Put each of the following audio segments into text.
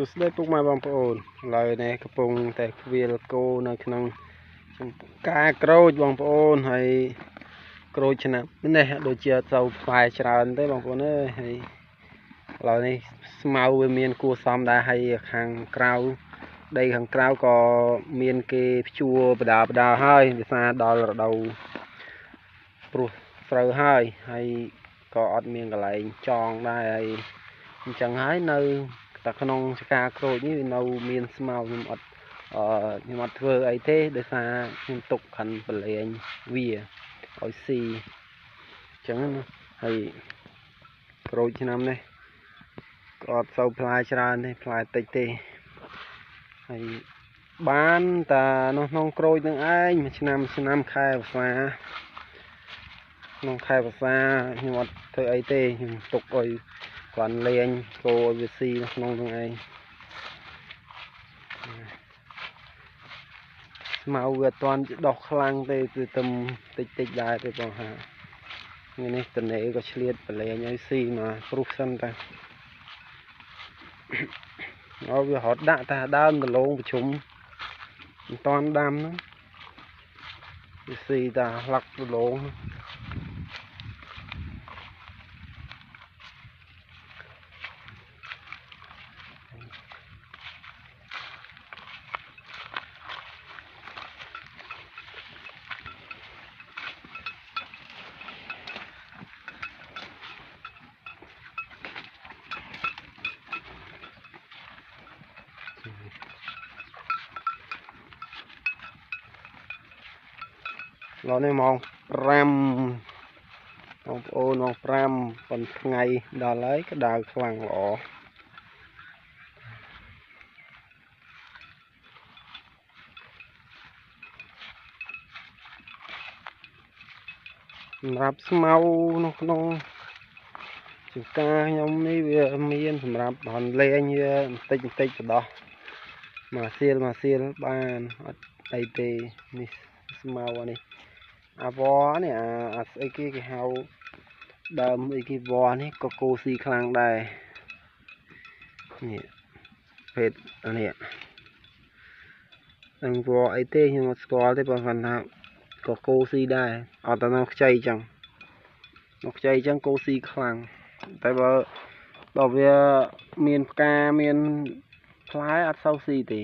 សួស្តីពុកម៉ែបងប្អូនឡើយនេះកំពុងតែខ្វៀលគោនៅក្នុងការក្រូចបងប្អូនហើយក្រូចឆ្នាំនេះដូចជាទៅផ្លែច្រើនទេបងប្អូនអើយហើយឡើយនេះស្មៅវាមានគួរសមដែរហើយខាងក្រៅដីខាងក្រៅក៏មានគេភ្ជួរបដាហើយវាសារដល់រដូវព្រោះស្រូវហើយក៏អត់មានកន្លែងចងដែរហើយអញ្ចឹងហើយនៅតែក្នុងចការក្រូចនេះនៅមានស្មៅខ្ញុំអត់ធ្វើអីទេដោយសារខ្ញុំទុកខាន់បលែងវាឲ្យស៊ីអញ្ចឹងណាហើយក្រូចឆ្នាំនេះក៏អត់សូវផ្លែច្រើនទេផ្លែតិចទេហើយបានតែនៅក្នុងក្រូចនឹងឯងមួយឆ្នាំខែវស្សាក្នុងខែវស្សាខ្ញុំអត់ធ្វើអីទេខ្ញុំទុកឲ្យគាត់លេងគោឲ្យវាស៊ីនៅក្នុងនឹងឯងស្មៅវាអត់ទាន់ដុះខ្លាំងទេគឺទៅតិចដែរទេបងហាថ្ងៃនេះតនេក៏ឆ្លៀតប្រឡែងឲ្យស៊ីមកព្រោះសិនតាឲ្យវារត់ដាក់តែដើមដលងប្រជុំមិនតាន់ដាំហ្នឹងវាស៊ីតែផ្លាក់ដលងឡនេះម៉ោង5បងប្អូនម៉ោង5ប៉ុនថ្ងៃដល់ហើយក្តៅខ្លាំងល្អសម្រាប់ស្មៅនៅក្នុងចង្ការខ្ញុំនេះវាមានសម្រាប់បនលេងវាបន្តិចទៅដោះមកសៀលបានអត់អីទេនេះស្មៅនេះអាវនេះអាស្អីគេហៅដើមអីគេវនេះក៏គោស៊ីខ្លាំងដែរនេះភេទនេះនឹងវអីទេខ្ញុំអត់ស្គាល់ទេបើគាត់ថាក៏គោស៊ីដែរអត់តែនៅខ្ចីចឹងនៅខ្ចីចឹងគោស៊ីខ្លាំងតែបើវាមានផ្កាមានផ្លែអត់សូវស៊ីទេ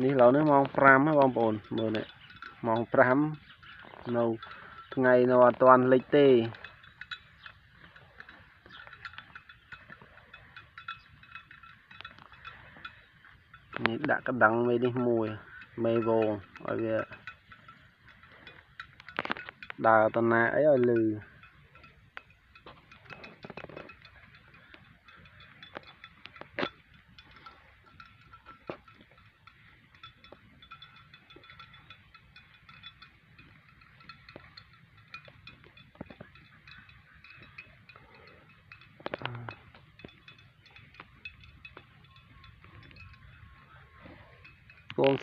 នេះឡូវនេះម៉ោង5ហ្នឹងបងប្អូនមើលនេះម៉ោង5នៅថ្ងៃនៅអត់ទាន់លិចទេនេះដាក់កណ្ដឹងមេនេះមួយមេវងឲ្យវាដើរតាណាអីឲ្យលឺ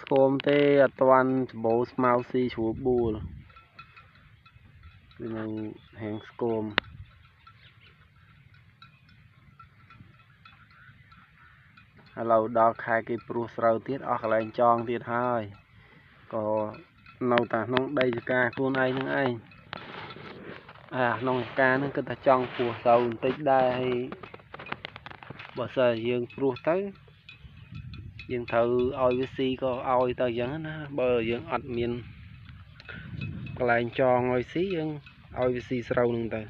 ស្គមទេអត់ទាន់ច្បោស្មៅស៊ីជ្រួលបួលគឺនៅហាងស្គមឥឡូវដល់ខែគេព្រោះស្រូវទៀតអស់កន្លែងចងទៀតហើយក៏នៅតែក្នុងដីចការខ្លួនឯងនឹងឯងក្នុងការហ្នឹងគឺថាចង់ព្រោះស្រូវបន្តិចដែរហើយបើសិនយើងព្រោះទៅយើងត្រូវឲ្យវាស៊ីក៏ឲ្យទៅអញ្ចឹងណាបើយើងអត់មានកន្លែងចងឲ្យស៊ីយើងឲ្យវាស៊ីស្រូវនឹងទៅ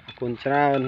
អរគុណច្រើន